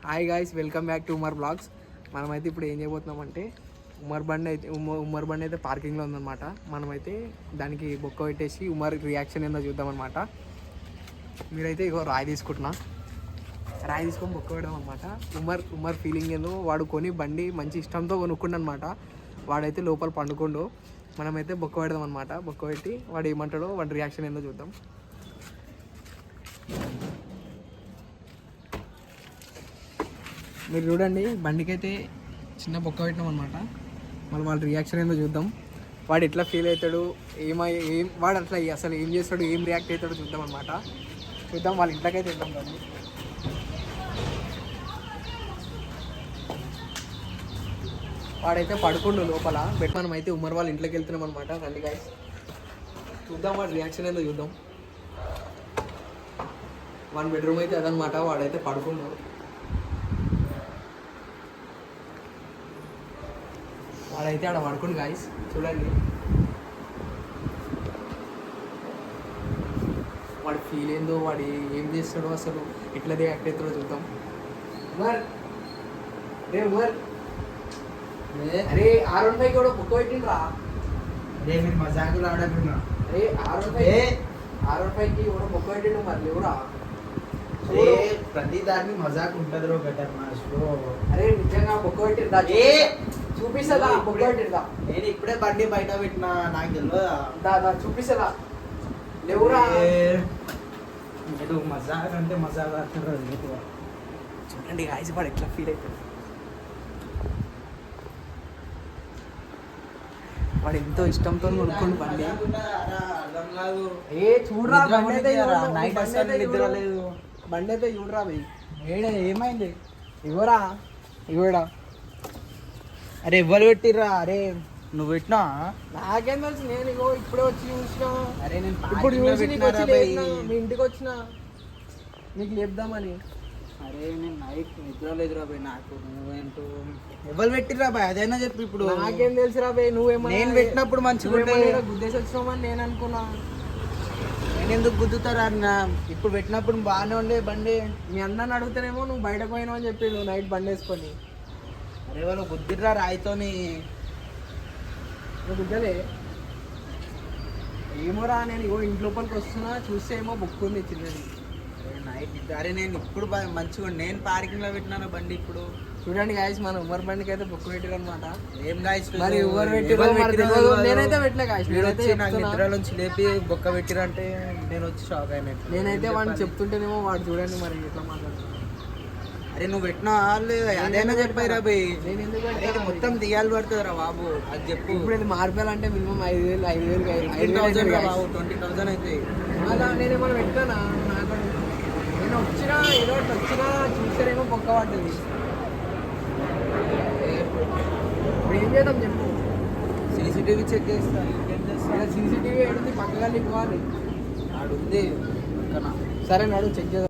Hi guys, welcome back to Umar blogs. మనమైతే ఇప్పుడు ఏం చేయబోతున్నామంటే ఉమర్ బండి అయితే పార్కింగ్లో ఉందన్నమాట. మనమైతే దానికి బొక్క పెట్టేసి ఉమర్ రియాక్షన్ ఏందో చూద్దామన్నమాట. మీరైతే ఇగో రాయి తీసుకొని బొక్క పెడదాం అనమాట. ఉమర్ ఫీలింగ్ ఏందో, వాడు కొని బండి మంచి ఇష్టంతో కొనుక్కుండు అనమాట. వాడైతే లోపల పండుకుండు. మనమైతే బొక్క పెడదాం అనమాట. బొక్క పెట్టి వాడు ఏమంటాడో, వాడి రియాక్షన్ ఏందో చూద్దాం. మీరు చూడండి, బండికి అయితే చిన్న బొక్క పెట్టినాం అనమాట. మళ్ళీ వాళ్ళ రియాక్షన్ ఏందో చూద్దాం. వాడు ఎట్లా ఫీల్ అవుతాడు, వాడు అట్లా అసలు ఏం చేస్తాడు, ఏం రియాక్ట్ అవుతాడో చూద్దాం అనమాట. చూద్దాం, వాళ్ళ ఇంట్లోకైతే వెళ్దాం. బండి వాడైతే పడుకుండు లోపల బెట్. మనం అయితే ఉమర్ వాళ్ళ ఇంట్లోకి వెళ్తున్నాం అనమాట. రండి గైస్, చూద్దాం వాడి రియాక్షన్ ఏందో చూద్దాం. 1 బెడ్రూమ్ అయితే అదనమాట. వాడైతే పడుకుండు. వాడైతే ఆడ పడుకుండు గాయస్, చూడండి. వాడి ఫీల్ ఏందో, వాడు ఏం చేస్తాడో, అసలు ఎట్లా రియాక్ట్ అవుతాడో చూద్దాం. అరే R15 కూడా బుక్ పెట్టిండ్రా. అరే మీరు మజాకులు ఆడకున్నా. అరే R15కి కూడా బుక్ పెట్టిండు. మరి లేవురా, ప్రతి దాన్ని మజాక్ ఉంటుంది రో బెటర్ మాస్ బ్రో. అరే నిజంగా బుక్ పెట్టిందా? చూపిస్తుందా బుక్ పెట్టిందా? నేను ఇప్పుడే బండి బయట పెట్టినా, నాకు తెలియదా? దాదా చూపిస్తుందా? లేవురా. మీరు మజాక్ అంటే మజాక్ ఆడుతున్నారు. చూడండి గాయస్, వాడు ఎట్లా ఫీల్ అవుతాడు. వాడు ఎంతో ఇష్టంతో కొనుక్కోండి బండి. ఏ చూడరా, నైట్ అసలు నిద్ర లేదు. బండి అయితే చూడరా భయ్. ఏమైంది? ఇవ్వరా, ఇవ్వడా. అరే ఎవరు పెట్టిర్రా? అరే నువ్వు పెట్టినా? నాకేం తెలుసు, నేను ఇగో ఇప్పుడే వచ్చి చూసినా. అరే నేను ఇప్పుడు చూసి నీకు వచ్చి లేపినా, మీ ఇంటికి వచ్చిన నీకు చెప్దామని. అరే నేను నైట్ నిద్ర లేదురా బాయ్ నాకు. నువ్వేంటో ఎవరు పెట్టిర్రా బాయ్, అదైనా చెప్పు. ఇప్పుడు నాకేం తెలుసురా బాయ్, నువ్వేమో నేను పెట్టినప్పుడు మంచిగా గుద్దేసి వచ్చినామని నేను అనుకున్నా. నేను ఎందుకు గుద్దుతారా అన్న? ఇప్పుడు పెట్టినప్పుడు బాగానే ఉండే బండి. మీ అన్నని అడుగుతానేమో నువ్వు బయటకు పోయినావు అని చెప్పి నువ్వు నైట్ బండి వేసుకొని. అరే వాళ్ళు గుద్దిర్రా రాయితోని. నువ్వు గుద్దలే ఏమోరా. నేను ఇగో ఇంటి లోపలికి వస్తున్నా, చూస్తే ఏమో బుక్ ఉంది చిన్నది. నైట్ అరే నేను ఇప్పుడు మంచిగా నేను పార్కింగ్ లో పెట్టినాను బండి. ఇప్పుడు చూడండి గాయస్, మన ఉమర్ బండికి అయితే బుక్ పెట్టారు అనమాట. ఏం గాయస్ మరి ఎవరు పెట్టిరో నేనైతే పెట్టలే గాయస్. నాకు నిద్ర నుంచి లేపి బొక్క పెట్టిరంటే నేను వచ్చి షాక్ అయినా. నేనైతే వాడిని చెప్తుంటేనేమో వాడు చూడండి మరి ఎట్లా మాట్లాడుతున్నాడు. అరే నువ్వు పెట్టినా వాళ్ళు అదైనా చెప్పారా బాయ్. నేను ఎందుకు మొత్తం దిగాలు పడుతుందిరా బాబు, అది చెప్పు. ఇప్పుడు ఇది మార్పాలంటే మినిమం 5,000 20,000 బాబు, 20,000 అయితే. అలా నేనేమన్నా పెట్టానా? నాకు నేను వచ్చినా ఏదో ఒకటి వచ్చినా చూసారేమో బొక్క పడ్డది. ఇప్పుడు ఏం చేద్దాం చెప్పు? సీసీటీవీ చెక్ చేస్తా. ఇంకేం చేస్తా? సీసీటీవీ ఏడుంది? పక్కగా ఇవ్వాలి. ఆడుంది. సరే నడు చెక్ చేద్దాం.